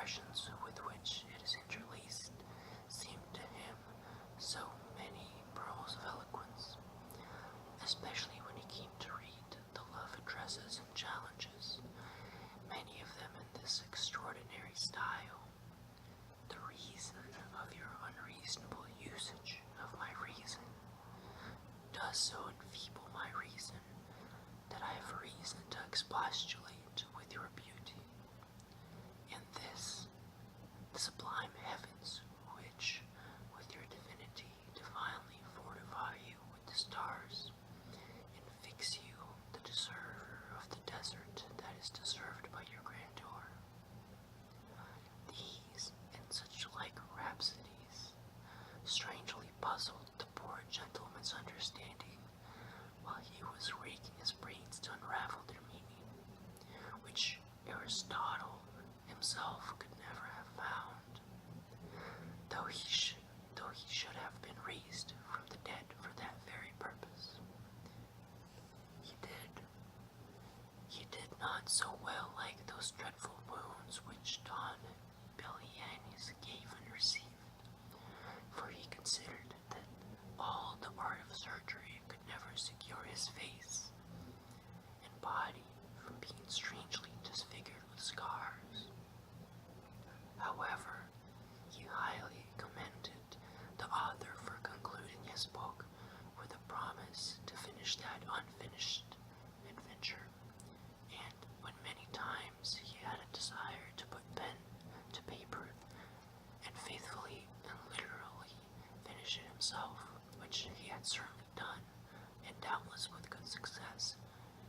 expressions with which it is interlaced seemed to him so many pearls of eloquence, especially when he came to read the love addresses and challenges, many of them in this extraordinary style. The reason of your unreasonable usage of my reason does so enfeeble my reason that I have reason to expostulate with your beauty. And this, the sublime heavens which, with your divinity, divinely fortify you with the stars, and fix you the deserver of the desert that is deserved by your grandeur. These and such like rhapsodies strangely puzzled the poor gentleman's understanding while he was raking his brains to unravel their meaning, which Aristotle himself could never have found, though he should have been raised from the dead for that very purpose. He did not so well like those dreadful wounds which Don Bellianis gave and received, for he considered that all the art of surgery could never secure his face and body from being strangely disfigured with scars. However, he highly commended the author for concluding his book with a promise to finish that unfinished adventure, and when many times he had a desire to put pen to paper and faithfully and literally finish it himself, which he had certainly done, and doubtless with good success,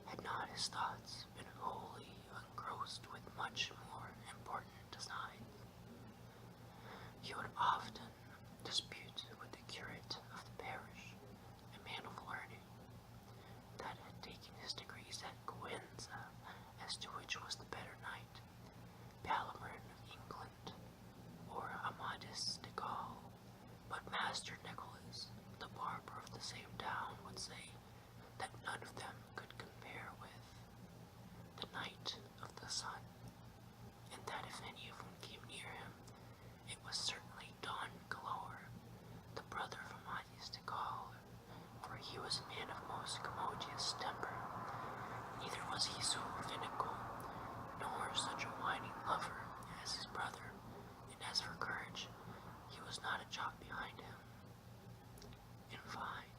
had not his thoughts been wholly engrossed with much more important designs. He would often dispute with the curate of the parish, a man of learning, that had taken his degrees at Cuenza, as to which was the better knight, Palamerin of England, or Amadis de Gaul. But Master Nicholas, the barber of the same town, would say that none of them could compare with the Knight of the Sun, and that if any of them came near him, it was certainly Don Galore, the brother of Amadis de Gaul, for he was a man of most commodious temper. Neither was he so finical, nor such a whining lover as his brother, and as for courage, he was not a jot behind him. In fine,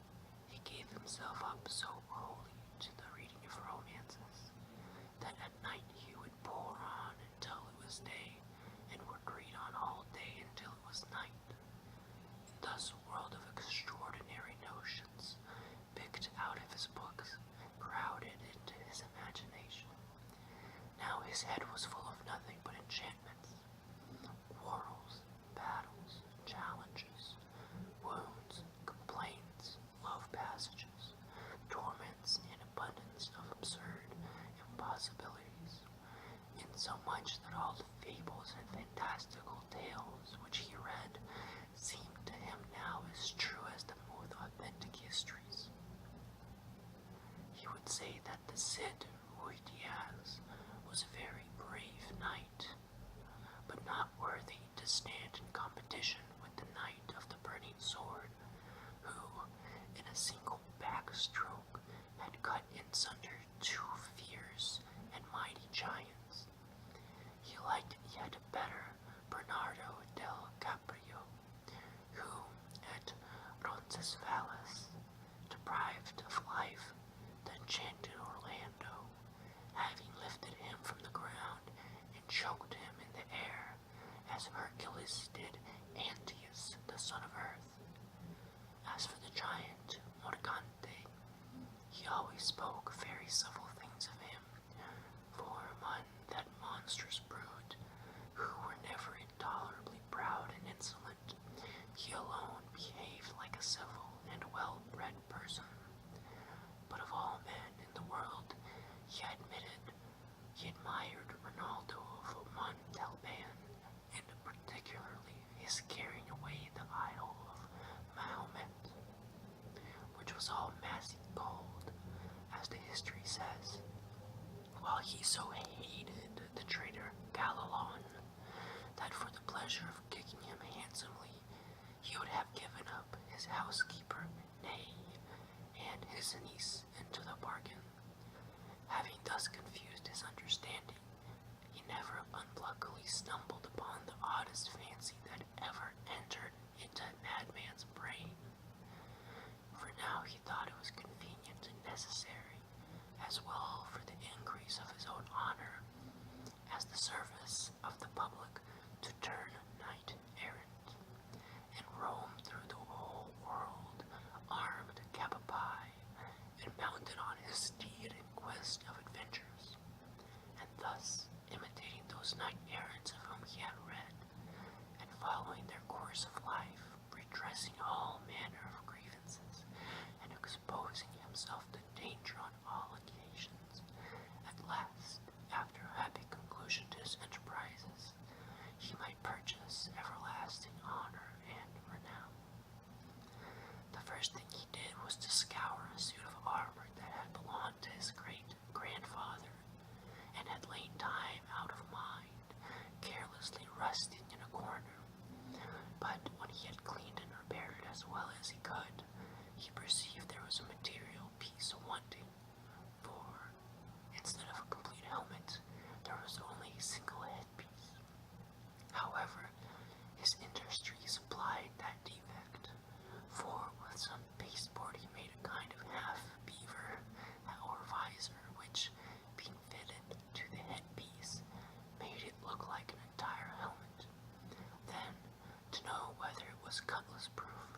he gave himself up so wholly to the reading of romances, that at night he would pore on until it was day, and would read on all day until it was night. And thus a world of extraordinary notions, picked out of his books, crowded into his imagination. Now his head was full of nothing but enchantments, quarrels, battles, challenges, wounds, complaints, love passages, torments, and abundance of absurd impossibilities, insomuch that all the fables and fantastical tales which he read seemed to him now as true as the most authentic histories. He would say that the Cid Ruy Diaz was a very brave knight, but not worthy to stand in competition with the Knight of the Burning Sword, who, in a single backstroke, had cut in sunder 2 fierce and mighty giants. He liked yet better Bernardo del Caprio, who, at Roncesvalles, deprived of life the enchanted Orlando, having lifted him from the ground and choked him in the air, as Hercules did Antaeus, the son of Earth. As for the giant Morgante, he always spoke very civil things of him, for among that monstrous brood, who were never intolerably proud and insolent, he alone behaved like a civil and well-bred person. But of all men in the world, he admitted he admired Ronaldo of Montalban, and particularly his carrying away the idol of Mahomet, which was all massy gold, as the history says, while he so hated the traitor Galalon, that for the pleasure of kicking him handsomely, he would have given up his housekeeper, nay, and his niece into the bargain. Having thus confused his understanding, he never unluckily stumbled upon the oddest fancy that ever entered into a madman's brain. For now he thought it was convenient and necessary, as well for the increase of his own honor as the service of the public, to turn knight-errant, and roam through the whole world, armed cap a pie, and mounted on his steed in quest of adventures, and thus imitating those knight-errants of whom he had read, and following their course of life, redressing all manner of grievances, and exposing himself to danger on all occasions. At last, after a happy conclusion to his enterprises, he might purchase everlasting honor and renown. The first thing he did was to scour a suit of armor that had belonged to his great-grandfather, and had lain time out of mind, carelessly rusting in a corner. But when he had cleaned and repaired it as well as he could, he perceived there was a material piece wanting, for, instead of a complete helmet, there was only a single headpiece. However, his industry supplied that defect, for with some pasteboard he made a kind of half-beaver or visor, which, being fitted to the headpiece, made it look like an entire helmet. Then, to know whether it was cutlass-proof,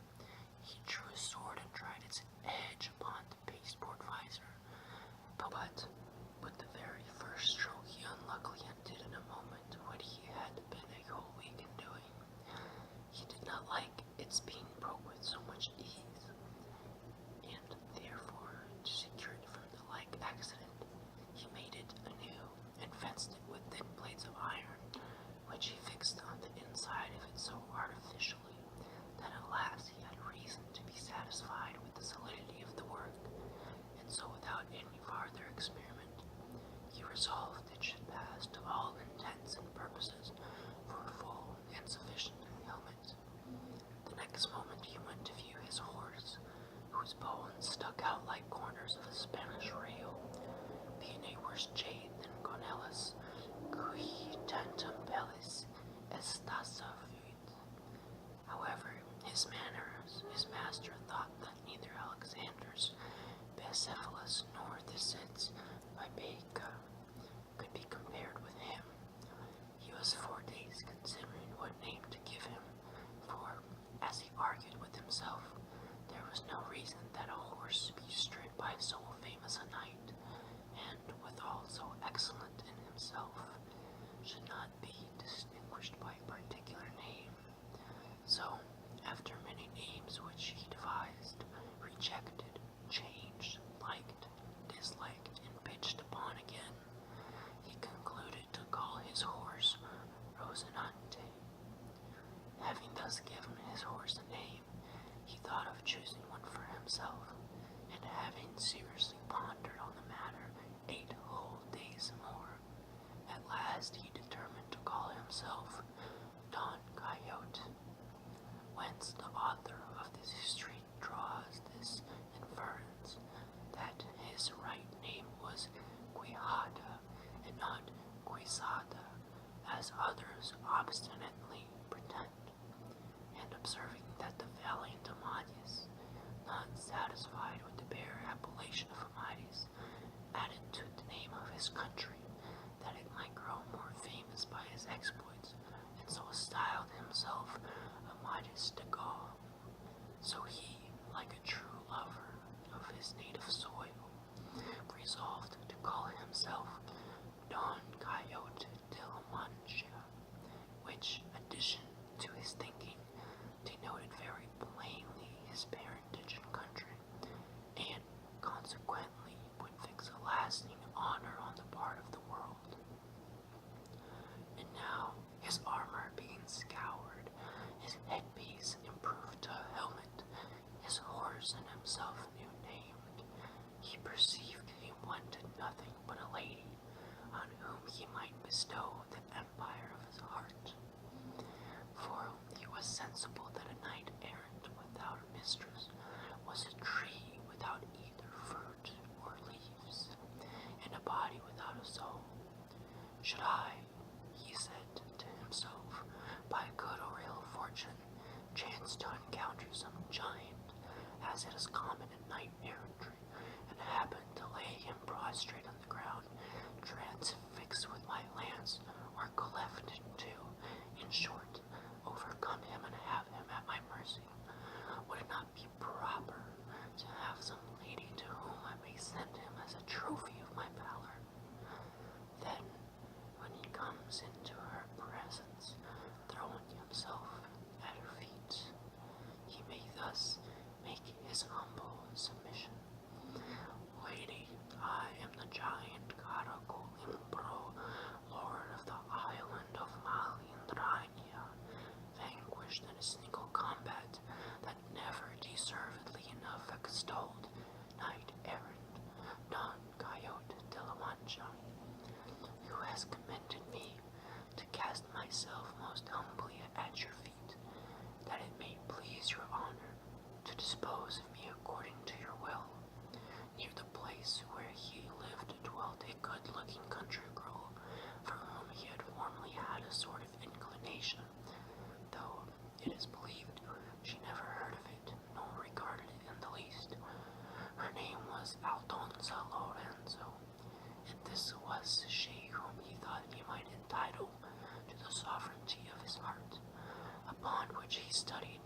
he drew his sword and tried its edge upon the pasteboard visor, but with the very first stroke he unluckily undid in a moment what he had been a whole week in doing. He did not like its being broke with so much ease, and therefore, to secure it from the like accident, he made it anew, and fenced it with thin plates of iron, which he fixed on the inside of it so artificially, that at last he had reason to be satisfied with the solidity of the work, and so without any farther experiment, he resolved it should pass to all intents and purposes for a full and sufficient helmet. The next moment he went to view his horse, whose bones stuck out like corners of a Spanish rail, being a worse jade than Gonellus, cui tantum bellis estas servit. However, his manners, his master thought that neither Alexander's Bucephalus nor the Cid's Baebica could be compared with him. He was 4 days considering what name to give him, for, as he argued with himself, there was no reason that a horse be stripped by so famous a knight, and withal so excellent in himself, should not be distinguished by a particular name. So, after many names which he devised, rejected, changed, liked, disliked, and pitched upon again, he concluded to call his horse Rosinante. Having thus given his horse a name, he thought of choosing one for himself, and having seriously pondered on the matter 8 whole days more, at last he determined to call himself Don Quixote, whence the author of this history draws this inference, that his right name was Quixote, and not Quixote, as others obstinately pretend. And observing that the valiant Amadis, not satisfied with the bare appellation of Amadis, added to the name of his country, that it might grow more famous by his exploits, and so styled himself Amadis de Gaul. So he, like a true lover of his native soil, resolved to call himself Don Quixote de la Mancha, which addition to his thinking denoted very plainly his parentage and country, and consequently would fix a lasting honor on the part of the world. And now, his armor being scoured, his headpiece improved to a helmet, his horse and himself new named, he perceived he wanted nothing but a lady, on whom he might bestow the empire of his heart. was sensible that a knight-errant without a mistress was a tree without either fruit or leaves, and a body without a soul. Should I, he said to himself, by good or ill fortune, chance to encounter some giant, as it is common in knight-errantry, and happen to lay him prostrate on the ground, transfixed with my lance, or cleft in two, in short, overcome him and have him at my mercy, would it not be proper to have some lady to whom I may send him as a trophy of my valor? Then, when he comes into her presence, throwing himself at her feet, he may thus make his humble submission. Lady, I am the giant Caracol Impro, lord of the island of Malindrania, vanquished in a single combat that never deservedly enough extolled knight-errant Don Quixote de la Mancha, who has commended me to cast myself most humbly at your feet, that it may please your honor to dispose of me according to your will. Near the place where he lived dwelt a good-looking country girl, for whom he had formerly had a sort of inclination, though it is believed she never heard of it, nor regarded it in the least. Her name was Aldonza Lorenzo, and this was she whom he thought he might entitle to the sovereignty of his heart, upon which he studied